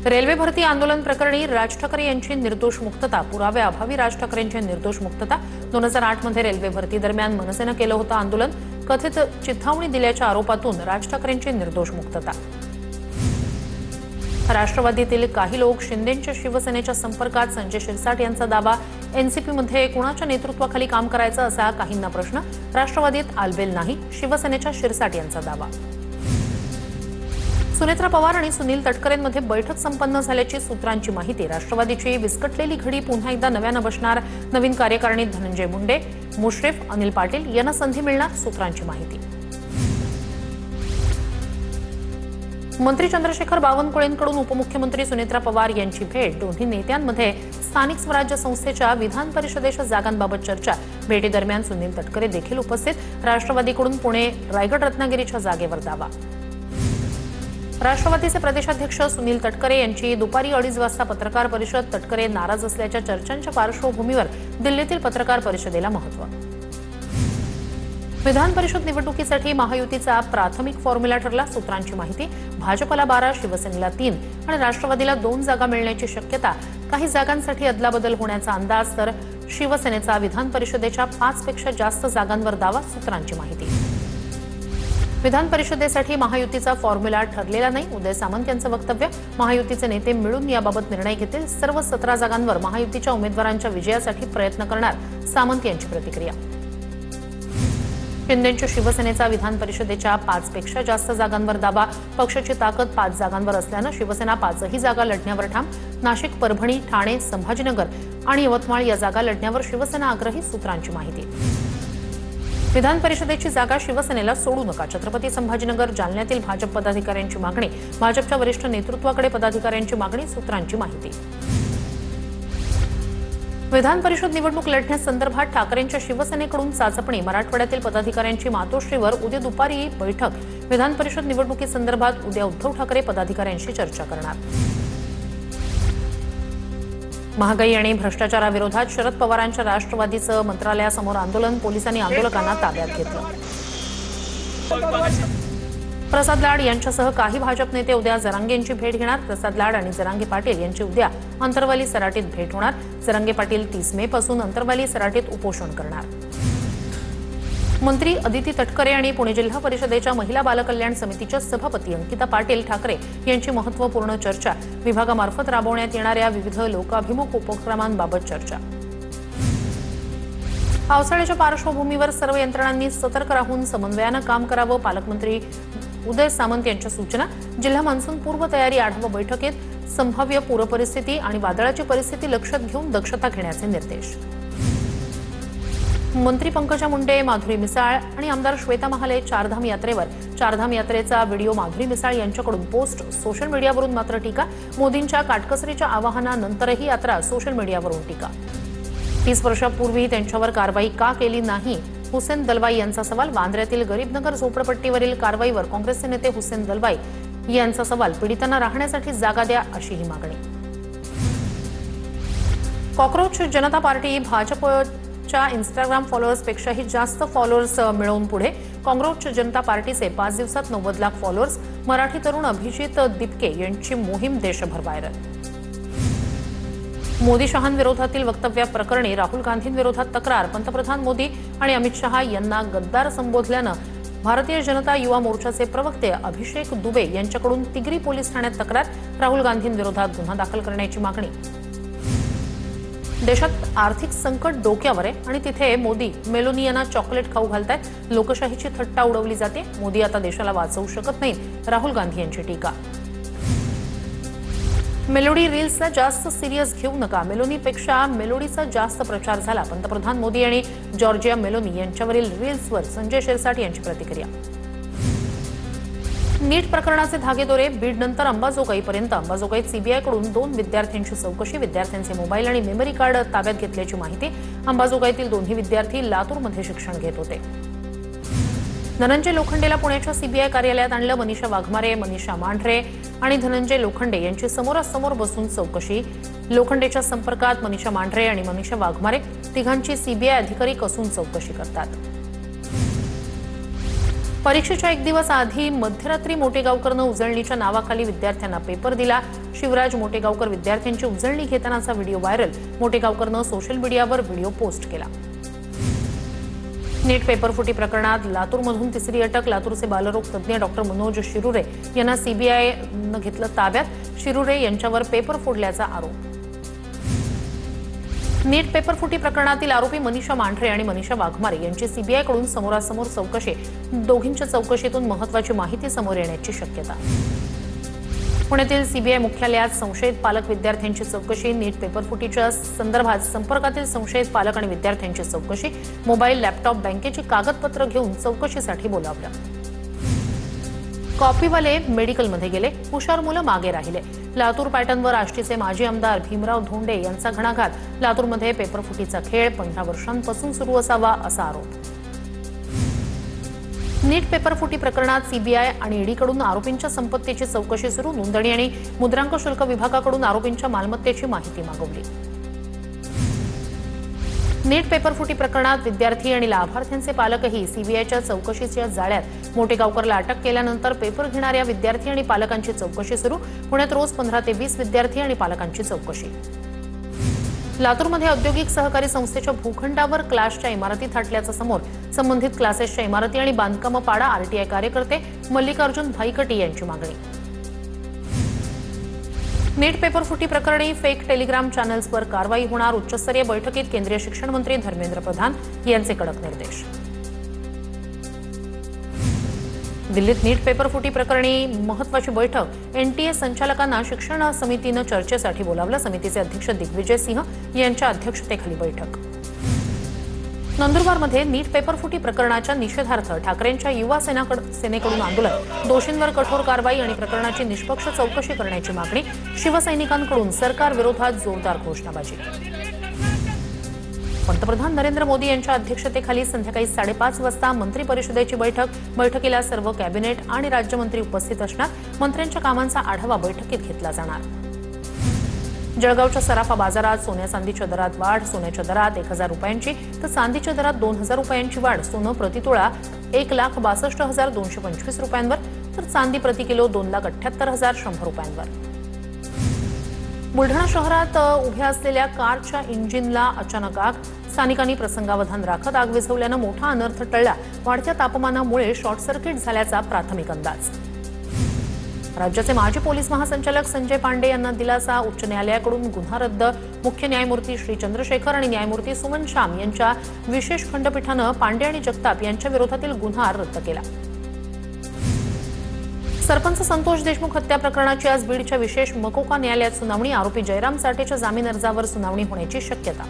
Railway भरती आंदोलन प्रकरणी राज ठाकरे यांची निर्दोष मुक्तता, पुराव्याअभावी राज ठाकरेंची निर्दोष मुक्तता। 2008 मध्ये रेल्वे भरती दरम्यान मनसेनं केलं होतं आंदोलन, कथित चिथावणी दिल्याच्या आरोपातून राज ठाकरेंची निर्दोष मुक्तता। राष्ट्रवादीतील काही लोक शिंदेंच्या शिवसेनेच्या संपर्कात, संजय शिरसाट यांचा दावा। एनसीपीमध्ये कुणाच्या नेतृत्वाखाली काम करायचं असा काहींना प्रश्न, राष्ट्रवादीत आलबेल नाही, शिवसेनेच्या शिरसाट यांचा दावा। सुनेत्रा पवार आणि सुनील तटकरेंमध्ये बैठक संपन्न झाल्याची सूत्रांची माहिती। राष्ट्रवादीची विस्कटलेली घडी पुन्हा एकदा नव्यानं बसणार, नवीन कार्यकारिणीत धनंजय मुंडे, मुश्रीफ, अनिल पाटील यांना संधी मिळणार, सूत्रांची माहिती। मंत्री चंद्रशेखर बावनकुळेंकडून उपमुख्यमंत्री सुनेत्रा पवार यांची भेट, दोन्ही नेत्यांमध्ये स्थानिक स्वराज्य संस्थेच्या विधान परिषदेच्या जागांबाबत चर्चा। भेटीदरम्यान सुनील तटकरे देखील उपस्थित। राष्ट्रवादीकडून पुणे, रायगड, रत्नागिरीच्या जागेवर दावा। राष्ट्रवादीचे प्रदेशाध्यक्ष सुनील तटकरे यांची दुपारी 2:30 वाजता पत्रकार परिषद। तटकरे नाराज असल्याच्या चर्चांच्या पार्श्वभूमीवर दिल्लीतील पत्रकार परिषदेला महत्त्व। विधान परिषद निवडणुकीसाठी महायुतीचा प्राथमिक फॉर्म्युला ठरला, सूत्रांची माहिती। भाजपला 12, शिवसेनेला 3 आणि राष्ट्रवादीला 2 जागा मिळण्याची शक्यता। काही जागांसाठी अदलाबदल होण्याचा अंदाज, तर शिवसेनेचा विधान परिषदेच्या 5 पेक्षा जास्त जागांवर दावा, सूत्रांची माहिती। विधान परिषदेसाठी महायुतीचा फॉर्म्युला ठरलेला नाही, उदय सामंत यांचं वक्तव्य। महायुतीचे नेते मिळून याबाबत निर्णय घेतील, सर्व 17 जागांवर महायुतीच्या उमेदवारांच्या विजयासाठी प्रयत्न करणार, सामंत यांची प्रतिक्रिया। शिंदेंच्या शिवसेनेचा विधान परिषदेच्या 5 पेक्षा जास्त जागांवर दावा। पक्षाची ताकद 5 जागांवर असल्यानं शिवसेना 5ही जागा लढण्यावर ठाम। नाशिक, परभणी, ठाणे, संभाजीनगर आणि यवतमाळ या जागा लढण्यावर शिवसेना आग्रही, सूत्रांची माहिती। विधान परिषदेची जागा शिवसेनेला सोडू नका, छत्रपती संभाजीनगर, जालन्यातील भाजप पदाधिकाऱ्यांची मागणी। भाजपच्या वरिष्ठ नेतृत्वाकडे पदाधिकाऱ्यांची मागणी, सूत्रांची माहिती। विधान परिषद निवडणूक लढण्यासंदर्भात ठाकरेंच्या शिवसेनेकडून चाचपणी, मराठवाड्यातील पदाधिकाऱ्यांची मातोश्रीवर उद्या दुपारी बैठक। विधान परिषद निवडणुकीसंदर्भात उद्या उद्धव ठाकरे पदाधिकाऱ्यांशी चर्चा करणार। महागाई आणि भ्रष्टाचाराविरोधात शरद पवारांच्या राष्ट्रवादीचं मंत्रालयासमोर आंदोलन, पोलिसांनी आंदोलकांना ताब्यात घेतलं। प्रसाद लाड यांच्यासह काही भाजप नेते उद्या जरांगेंची भेट घेणार। प्रसाद लाड आणि जरांगे पाटील यांची उद्या अंतरवाली सराटीत भेट होणार। जरांगे पाटील 30 मे पासून अंतरवाली सराटीत उपोषण करणार। मंत्री अदिती तटकरे आणि पुणे जिल्हा परिषदेच्या महिला बालकल्याण समितीच्या सभापती अंकिता पाटील ठाकरे यांची महत्त्वपूर्ण चर्चा। विभागामार्फत राबवण्यात येणाऱ्या विविध लोकाभिमुख उपक्रमांबाबत चर्चा। पावसाळ्याच्या पार्श्वभूमीवर सर्व यंत्रणांनी सतर्क राहून समन्वयानं काम करावं, पालकमंत्री उदय सामंत यांच्या सूचना। जिल्हा मान्सून पूर्व तयारी आढावा बैठकीत संभाव्य पूरपरिस्थिती आणि वादळाची परिस्थिती लक्षात घेऊन दक्षता घेण्याचे निर्देश। मंत्री पंकजा मुंडे, माधुरी मिसाळ आणि आमदार श्वेता महाले चारधाम यात्रेवर। चारधाम यात्रेचा व्हिडिओ माधुरी मिसाळ यांच्याकडून पोस्ट, सोशल मीडियावरून मात्र टीका। मोदींच्या काटकसरीच्या आवाहनानंतरही यात्रा, सोशल मीडियावरून टीका। 30 वर्षापूर्वी त्यांच्यावर कारवाई का केली नाही, हुसेन दलवाई यांचा सवाल। वांद्र्यातील गरीबनगर झोपडपट्टीवरील कारवाईवर काँग्रेसचे नेते हुसेन दलवाई यांचा सवाल। पीडितांना राहण्यासाठी जागा द्या, अशी ही मागणी। कॉकरोच जनता पार्टी भाजपच्या इंस्टाग्राम फॉलोअर्सपेक्षाही जास्त फॉलोअर्स मिळवून पुढे। कॉकरोच जनता पार्टीचे 5 दिवसात 90 लाख फॉलोअर्स। मराठी तरुण अभिजित दिपके यांची मोहीम देशभर व्हायरल। मोदी शहांविरोधातील वक्तव्याप्रकरणी राहुल गांधींविरोधात तक्रार। पंतप्रधान मोदी आणि अमित शहा यांना गद्दार संबोधल्यानं भारतीय जनता युवा मोर्चाचे प्रवक्ते अभिषेक दुबे यांच्याकडून तिगरी पोलीस ठाण्यात तक्रार। राहुल गांधींविरोधात गुन्हा दाखल करण्याची मागणी। देशात आर्थिक संकट डोक्यावर आहे आणि तिथे मोदी मेलोनी यांना चॉकलेट खाऊ घालतायत। लोकशाहीची थट्टा उडवली जाते। मोदी आता देशाला वाचवू शकत नाहीत, राहुल गांधी यांची टीका। मेलोडी रील्सला जास्त सिरियस घेऊ नका, मेलोनीपेक्षा मेलोडीचा जास्त प्रचार झाला। पंतप्रधान मोदी आणि जॉर्जिया मेलोनी यांच्यावरील रील्सवर संजय शिरसाट यांची प्रतिक्रिया। नीट प्रकरणाचे धागेदोरे, बीडनंतर अंबाजोगाईपर्यंत। अंबाजोगाईत सीबीआयकडून 2 विद्यार्थ्यांची चौकशी। विद्यार्थ्यांचे मोबाईल आणि मेमरी कार्ड ताब्यात घेतल्याची माहिती। अंबाजोगाईतील दोन्ही विद्यार्थी लातूरमध्ये शिक्षण घेत होते। धनंजय लोखंडेला पुण्याच्या सीबीआय कार्यालयात आणलं। मनीषा वाघमारे, मनीषा मांढरे आणि धनंजय लोखंडे यांची समोरासमोर बसून चौकशी। लोखंडेच्या संपर्कात मनीषा मांढरे आणि मनीषा वाघमारे तिघांची सीबीआय अधिकारी कसून चौकशी करतात। परीक्षेच्या एक दिवस आधी मध्यरात्री मोटेगावकरनं उजळणीच्या नावाखाली विद्यार्थ्यांना पेपर दिला। शिवराज मोटेगावकर विद्यार्थ्यांची उजळणी घेतानाचा व्हिडिओ व्हायरल। मोटेगावकरनं सोशल मीडियावर व्हिडिओ पोस्ट केला। नीट पेपर फुटी प्रकरणात लातूरमधून तिसरी अटक। लातूरचे बालरोग तज्ज्ञ डॉक्टर मनोज शिरुरे यांना सीबीआयनं घेतलं ताब्यात। शिरुरे यांच्यावर पेपर फोडल्याचा आरोप। नीट पेपर फुटी प्रकरणातील आरोपी मनीषा मांढरे आणि मनीषा वाघमारे यांची सीबीआयकडून समोरासमोर चौकशी। दोघींच्या चौकशीतून महत्त्वाची माहिती समोर येण्याची शक्यता। पुण्यातील सीबीआय मुख्यालयात संशयित पालक विद्यार्थ्यांची चौकशी। नीट पेपर फुटीच्या संदर्भात संपर्कातील संशयित पालक आणि विद्यार्थ्यांची चौकशी। मोबाईल, लॅपटॉप, बँकेची कागदपत्र घेऊन चौकशीसाठी बोलावलं। कॉपीवाले मेडिकलमध्ये गेले, हुशार मुलं मागे राहिले। लातूर पॅटर्नवर आष्टीचे माजी आमदार भीमराव धोंडे यांचा घणाघात। लातूरमध्ये पेपर फुटीचा खेळ 15 वर्षांपासून सुरू असावा असा आरोप। नीट पेपर फुटी प्रकरणात सीबीआय आणि ईडीकडून आरोपींच्या संपत्तीची चौकशी सुरू। नोंदणी आणि मुद्रांक शुल्क विभागाकडून आरोपींच्या मालमत्तेची माहिती मागवली। नीट पेपर फुटी प्रकरणात विद्यार्थी आणि लाभार्थ्यांचे पालकही सीबीआयच्या चौकशीच्या जाळ्यात। मोटेगावकरला अटक केल्यानंतर पेपर घेणाऱ्या विद्यार्थी आणि पालकांची चौकशी सुरू। पुण्यात रोज 15 ते 20 विद्यार्थी आणि पालकांची चौकशी। लातूरमध्ये औद्योगिक सहकारी संस्थेच्या भूखंडावर क्लासच्या इमारती थाटल्याचं समोर। संबंधित क्लासेसच्या इमारती आणि बांधकाम पाडा। आरटीआय कार्यकर्ते मल्लिकार्जुन भाईकटी यांची मागणी। नीट पेपर फुटी प्रकरणी फेक टेलिग्राम चॅनल्सवर कारवाई होणार। उच्चस्तरीय बैठकीत केंद्रीय शिक्षण मंत्री धर्मेंद्र प्रधान यांचे कडक निर्देश। दिल्लीत नीट पेपर फुटी प्रकरणी महत्त्वाची बैठक। एनटीए संचालकांना शिक्षण समितीनं चर्चेसाठी बोलावलं। समितीचे अध्यक्ष दिग्विजय सिंह यांच्या अध्यक्षतेखाली बैठक। नंदुरबारमध्ये नीट पेपर फुटी प्रकरणाच्या निषेधार्थ ठाकरेंच्या युवा सेनेकडून आंदोलन। दोषींवर कठोर कारवाई आणि प्रकरणाची निष्पक्ष चौकशी करण्याची मागणी। शिवसैनिकांकडून सरकार विरोधात जोरदार घोषणाबाजी। पंतप्रधान नरेंद्र मोदी यांच्या अध्यक्षतेखाली संध्याकाळी 5:30 वाजता मंत्री परिषदेची बैठक। बैठकीला सर्व कॅबिनेट आणि राज्यमंत्री उपस्थित असणार। मंत्र्यांच्या कामांचा आढावा बैठकीत घेतला जाणार। जळगावच्या सराफा बाजारात सोन्या चांदीच्या दरात वाढ। सोन्याच्या दरात 1000 रुपयांची तर चांदीच्या दरात 2000 रुपयांची वाढ। सोनं प्रतितोळा 1,62,225 रुपयांवर तर चांदी प्रति किलो 2,78,100 रुपयांवर। बुलढाणा शहरात उभ्या असलेल्या कारच्या इंजिनला अचानक आग। स्थानिकांनी प्रसंगावधान राखत आग विझवल्यानं मोठा अनर्थ टळला। वाढत्या तापमानामुळे शॉर्ट सर्किट झाल्याचा प्राथमिक अंदाज। राज्याचे माजी पोलीस महासंचालक संजय पांडे यांना दिलासा। उच्च न्यायालयाकडून गुन्हा रद्द। मुख्य न्यायमूर्ती श्री चंद्रशेखर आणि न्यायमूर्ती सुमन श्याम यांच्या विशेष खंडपीठानं पांडे आणि जगताप यांच्या विरोधातील गुन्हा रद्द केला। सरपंच संतोष देशमुख हत्या प्रकरणाची आज बीडच्या विशेष मकोका न्यायालयात सुनावणी। आरोपी जयराम साठेच्या जामीन अर्जावर सुनावणी होण्याची शक्यता।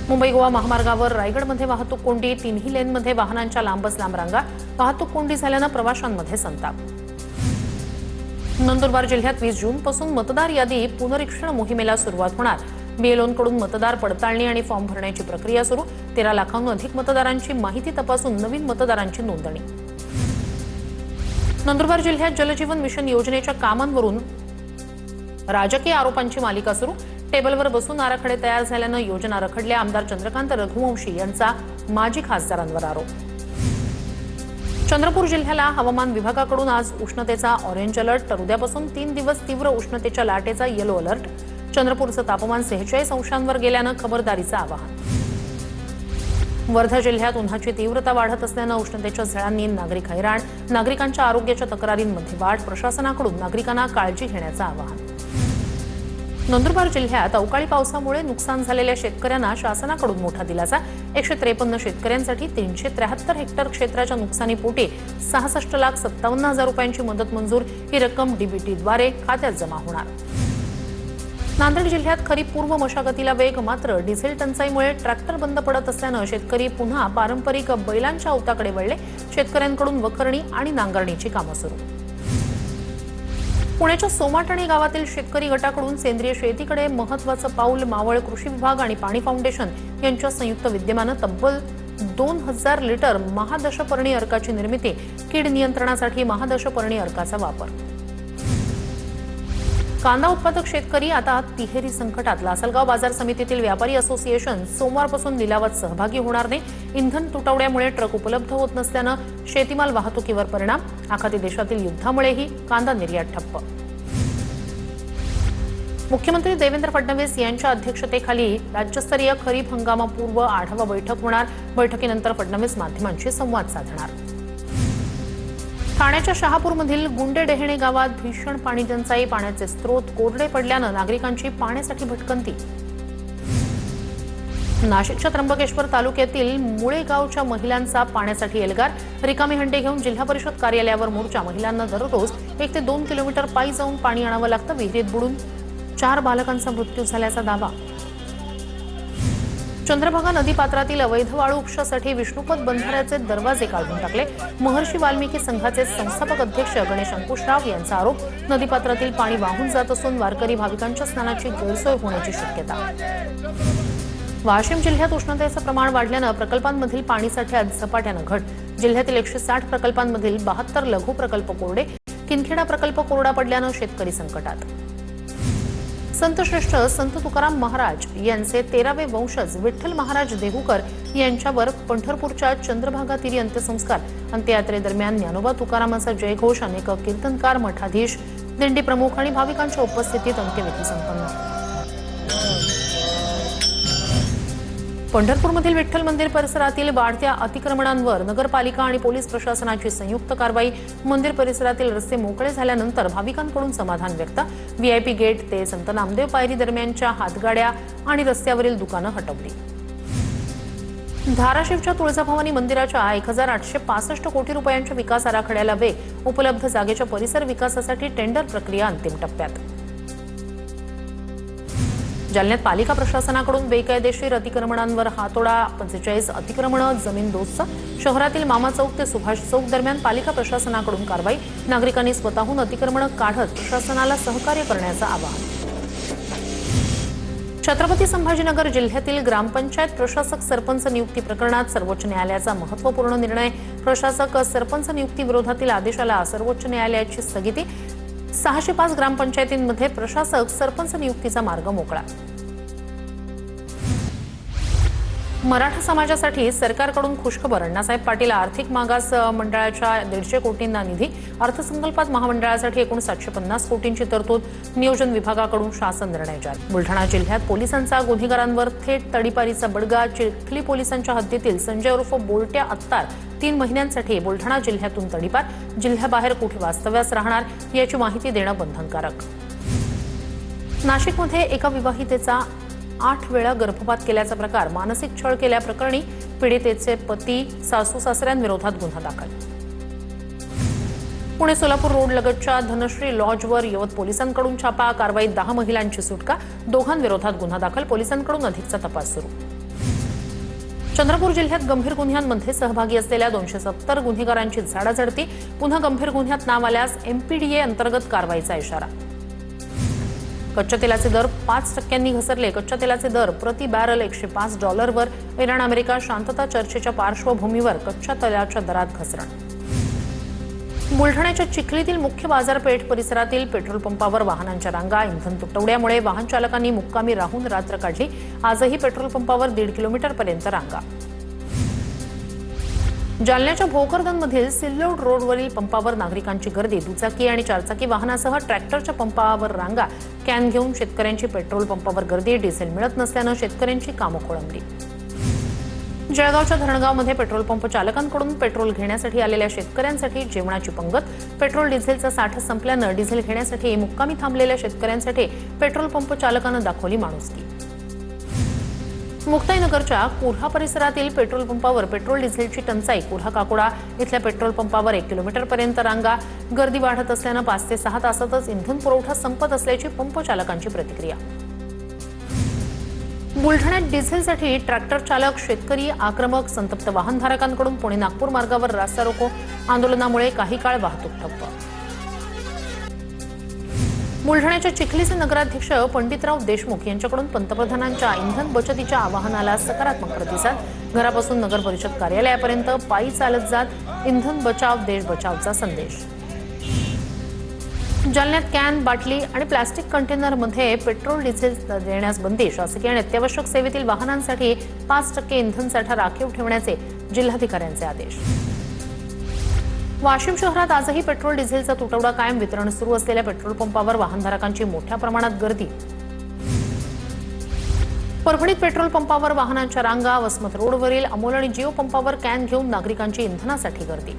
मुंबई गोवा महामार्गावर रायगडमध्ये वाहतूक कोंडी। 3ही लेनमध्ये वाहनांच्या लांबच लांब रांगा। वाहतूक कोंडी झाल्यानं प्रवाशांमध्ये संताप। नंदुरबार जिल्ह्यात 20 जूनपासून मतदार यादी पुनरीक्षण मोहिमेला सुरुवात होणार। बीएलओंकडून मतदार पडताळणी आणि फॉर्म भरण्याची प्रक्रिया सुरू। 13 लाखांहून अधिक मतदारांची माहिती तपासून नवीन मतदारांची नोंदणी। नंदुरबार जिल्ह्यात जलजीवन मिशन योजनेच्या कामांवरून राजकीय आरोपांची मालिका सुरू। टेबलवर बसून आराखडे तयार झाल्यानं योजना रखडल्या। आमदार चंद्रकांत रघुवंशी यांचा माजी खासदारांवर आरोप। चंद्रपूर जिल्ह्याला हवामान विभागाकडून आज उष्णतेचा ऑरेंज अलर्ट। तर उद्यापासून 3 दिवस तीव्र उष्णतेच्या लाटेचा येलो अलर्ट। चंद्रपूरचं तापमान 46 अंशांवर गेल्यानं खबरदारीचं आवाहन। वर्धा जिल्ह्यात उन्हाची तीव्रता वाढत असल्यानं उष्णतेच्या झळांनी नागरिक हैराण। नागरिकांच्या आरोग्याच्या तक्रारींमध्ये वाढ। प्रशासनाकडून नागरिकांना काळजी घेण्याचं आवाहन। नंदुरबार जिल्ह्यात अवकाळी पावसामुळे नुकसान झालेल्या शेतकऱ्यांना शासनाकडून मोठा दिलासा। 153 शेतकऱ्यांसाठी 373 हेक्टर क्षेत्राच्या नुकसानीपोटी 66,57,000 रुपयांची मदत मंजूर। ही रक्कम डीबीटीद्वारे खात्यात जमा होणार। नांदेड जिल्ह्यात खरीप पूर्व मशागतीला वेग। मात्र डिझेल टंचाईमुळे ट्रॅक्टर बंद पडत असल्यानं शेतकरी पुन्हा पारंपरिक बैलांच्या अवताकडे वळले। शेतकऱ्यांकडून वखरणी आणि नांगरणीची कामं सुरू। पुण्याच्या सोमाटणे गावातील शेतकरी गटाकडून सेंद्रिय शेतीकडे महत्त्वाचं पाऊल। मावळ कृषी विभाग आणि पाणी फाउंडेशन यांच्या संयुक्त विद्यमानं तब्बल 2000 लिटर महादशपर्णी अर्काची निर्मिती। कीड नियंत्रणासाठी महादशपर्णी अर्काचा वापर। कांदा उत्पादक शेतकरी आता तिहेरी संकटात. लासलगाव बाजार समितीतील व्यापारी असोसिएशन सोमवारपासून लिलावात सहभागी होणार नाही. इंधन तुटवड्यामुळे ट्रक उपलब्ध होत नसल्यानं शेतीमाल वाहतुकीवर परिणाम. आखाती देशातील युद्धामुळेही कांदा निर्यात ठप्प. मुख्यमंत्री देवेंद्र फडणवीस यांच्या अध्यक्षतेखाली राज्यस्तरीय खरीप हंगामापूर्व आढावा बैठक होणार. बैठकीनंतर फडणवीस माध्यमांशी संवाद साधणार. ठाण्याच्या शहापूरमधील गुंडेडेहणे गावात भीषण पाणी टंचाई. पाण्याचे स्रोत कोरडे पडल्यानं नागरिकांची पाण्यासाठी भटकंती. नाशिकच्या त्र्यंबकेश्वर तालुक्यातील मुळे गावच्या महिलांचा पाण्यासाठी एल्गार. रिकामी हंडे घेऊन जिल्हा परिषद कार्यालयावर मोर्चा. महिलांना दररोज 1 ते 2 किलोमीटर पायी जाऊन पाणी आणावं लागतं. विहिरीत बुडून 4 बालकांचा मृत्यू झाल्याचा दावा. चंद्रभागा नदीपात्रातील अवैध वाळू उपशासाठी विष्णुपद बंधाऱ्याचे दरवाजे काढून टाकले. महर्षी वाल्मिकी संघाचे संस्थापक अध्यक्ष गणेश अंकुशराव यांचा आरोप. नदीपात्रातील पाणी वाहून जात असून वारकरी भाविकांच्या स्नानाची गैरसोय होण्याची शक्यता. वाशिम जिल्ह्यात उष्णतेचं प्रमाण वाढल्यानं प्रकल्पांमधील पाणीसाठ्यात झपाट्यानं घट. जिल्ह्यातील 160 प्रकल्पांमधील 72 लघु प्रकल्प कोरडे. किनखेडा प्रकल्प कोरडा पडल्यानं शेतकरी संकटात. संतश्रेष्ठ संत तुकाराम महाराज यांचे 13वे वंशज विठ्ठल महाराज देहूकर यांच्यावर पंढरपूरच्या चंद्रभागा तीरी अंत्यसंस्कार. अंत्ययात्रेदरम्यान ज्ञानोबा तुकारामांचा जयघोष. अनेक कीर्तनकार, मठाधीश, दिंडी प्रमुख आणि भाविकांच्या उपस्थितीत अंत्यविधी संपन्न. पंढरपूरमधील विठ्ठल मंदिर परिसरातील वाढत्या अतिक्रमणांवर नगरपालिका आणि पोलीस प्रशासनाची संयुक्त कारवाई. मंदिर परिसरातील रस्ते मोकळे झाल्यानंतर भाविकांकडून समाधान व्यक्त. व्हीआयपी गेट ते संत नामदेव पायरी दरम्यानच्या हातगाड्या आणि रस्त्यावरील दुकानं हटवली. धाराशिवच्या तुळजाभवानी मंदिराच्या 1865 कोटी रुपयांच्या विकास आराखड्याला वेग. उपलब्ध जागेच्या परिसर विकासासाठी टेंडर प्रक्रिया अंतिम टप्प्यात. जालन्यात पालिका प्रशासनाकडून बेकायदेशीर अतिक्रमणांवर हातोडा. 45 अतिक्रमणं जमीनदोस्त. शहरातील मामा चौक ते सुभाष चौक दरम्यान पालिका प्रशासनाकडून कारवाई. नागरिकांनी स्वतःहून अतिक्रमणं काढत प्रशासनाला सहकार्य करण्याचं आवाहन. छत्रपती संभाजीनगर जिल्ह्यातील ग्रामपंचायत प्रशासक सरपंच नियुक्ती प्रकरणात सर्वोच्च न्यायालयाचा महत्त्वपूर्ण निर्णय. प्रशासक सरपंच नियुक्ती विरोधातील आदेशाला सर्वोच्च न्यायालयाची स्थगिती. 605 ग्रामपंचायतींमध्ये प्रशासक सरपंच नियुक्तीचा मार्ग मोकळा. मराठा समाजासाठी सरकारकडून खुशखबर. अण्णासाहेब पाटील आर्थिक मागास मंडळाच्या 150 कोटींना निधी. अर्थसंकल्पात महामंडळासाठी एकूण 750 कोटींची तरतूद. नियोजन विभागाकडून शासन निर्णय जारी. बुलढाणा जिल्ह्यात पोलिसांचा गुन्हेगारांवर थेट तडीपारीचा बडगा. चिखली पोलिसांच्या हद्दीतील संजय उर्फ बोलट्या अत्तार 3 महिन्यांसाठी बुलढाणा जिल्ह्यातून तडीपार. जिल्ह्याबाहेर कुठे वास्तव्यास राहणार याची माहिती देणं बंधनकारक. नाशिकमध्ये एका विवाहितेचा 8 वेळा गर्भपात केल्याचा प्रकार. मानसिक छळ केल्याप्रकरणी पीडितेचे पती सासू सासऱ्यांविरोधात गुन्हा दाखल. पुणे सोलापूर रोड लगतच्या धनश्री लॉजवर यवत पोलिसांकडून छापा. कारवाईत 10 महिलांची सुटका. दोघांविरोधात गुन्हा दाखल. पोलिसांकडून अधिकचा तपास सुरू. चंद्रपूर जिल्ह्यात गंभीर गुन्ह्यांमध्ये सहभागी असलेल्या 270 गुन्हेगारांची झाडाझडती. पुन्हा गंभीर गुन्ह्यात नाव आल्यास MPDA अंतर्गत कारवाईचा इशारा. कच्च्या तेलाचे दर 5% घसरले. कच्च्या तेलाचे दर प्रति बॅरल $105 इराण अमेरिका शांतता चर्चेच्या पार्श्वभूमीवर कच्च्या तेलाच्या दरात घसरण. बुलढाण्याच्या चिखलीतील मुख्य बाजारपेठ परिसरातील पेट्रोल पंपावर वाहनांच्या रांगा. इंधन तुटवड्यामुळे वाहन चालकांनी मुक्कामी राहून रात्र काढली. आजही पेट्रोल पंपावर 1.5 किलोमीटरपर्यंत रांगा. जालन्याच्या भोकरदनमधील सिल्लोड रोडवरील पंपावर नागरिकांची गर्दी. दुचाकी आणि 4चाकी वाहनासह ट्रॅक्टरच्या पंपावर रांगा. कॅन घेऊन शेतकऱ्यांची पेट्रोल पंपावर गर्दी. डिझेल मिळत नसल्यानं शेतकऱ्यांची कामं खोळंबली. जळगावच्या धरणगावमध्ये पेट्रोल पंप चालकांकडून पेट्रोल घेण्यासाठी आलेल्या शेतकऱ्यांसाठी जेवणाची पंगत. पेट्रोल डिझेलचा साठा संपल्यानं डिझेल घेण्यासाठी मुक्कामी थांबलेल्या शेतकऱ्यांसाठी पेट्रोल पंप चालकानं दाखवली माणुसकी. मुक्ताईनगरच्या कोल्हा परिसरातील पेट्रोल पंपावर पेट्रोल डिझेलची टंचाई. कोल्हा काकोडा इथल्या पेट्रोल पंपावर 1 किलोमीटरपर्यंत रांगा. गर्दी वाढत असल्यानं 5 ते 6 तासातच इंधन पुरवठा संपत असल्याची पंप चालकांची प्रतिक्रिया. बुलढाण्यात डिझेलसाठी ट्रॅक्टर चालक शेतकरी आक्रमक. संतप्त वाहनधारकांकडून पुणे नागपूर मार्गावर रास्ता रोको. आंदोलनामुळे काही काळ वाहतूक ठप्प. बुलढाण्याच्या चिखलीचे नगराध्यक्ष पंडितराव देशमुख यांच्याकडून पंतप्रधानांच्या इंधन बचतीच्या आवाहनाला सकारात्मक प्रतिसाद. घरापासून नगर परिषद कार्यालयापर्यंत पायी चालत जात इंधन बचाव देश बचावचा संदेश. जालन्यात कॅन, बाटली आणि प्लास्टिक कंटेनरमध्ये पेट्रोल डिझेल देण्यास बंदी. शासकीय आणि अत्यावश्यक सेवेतील वाहनांसाठी 5% इंधन साठा राखीव ठेवण्याचे जिल्हाधिकाऱ्यांचे आदेश. वाशिम शहरात आजही पेट्रोल डिझेलचा तुटवडा कायम. वितरण सुरू असलेल्या पेट्रोल पंपावर वाहनधारकांची मोठ्या प्रमाणात गर्दी. परभणीत पेट्रोल पंपावर वाहनांच्या रांगा. वसमत रोडवरील अमोल आणि जिओ पंपावर कॅन घेऊन नागरिकांची इंधनासाठी गर्दी.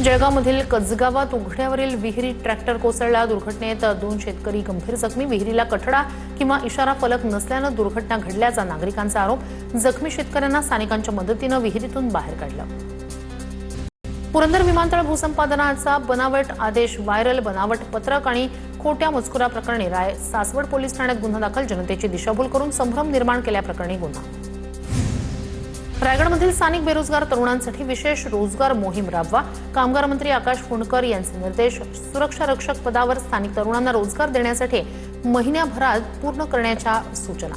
जळगावमधील कजगावात उघड्यावरील विहिरीत ट्रॅक्टर कोसळला. दुर्घटनेत 2 शेतकरी गंभीर जखमी. विहिरीला कठडा किंवा इशारा फलक नसल्यानं दुर्घटना घडल्याचा नागरिकांचा आरोप. जखमी शेतकऱ्यांना स्थानिकांच्या मदतीनं विहिरीतून बाहेर काढलं. पुरंदर विमानतळ भूसंपादनाचा बनावट आदेश व्हायरल. बनावट पत्रक आणि खोट्या मजकुराप्रकरणी सासवड पोलीस ठाण्यात गुन्हा दाखल. जनतेची दिशाभूल करून संभ्रम निर्माण केल्याप्रकरणी गुन्हा. रायगडमधील स्थानिक बेरोजगार तरुणांसाठी विशेष रोजगार मोहीम राबवा. कामगार मंत्री आकाश फुंडकर यांचे निर्देश. सुरक्षा रक्षक पदावर स्थानिक तरुणांना रोजगार देण्यासाठी महिन्याभरात पूर्ण करण्याच्या सूचना.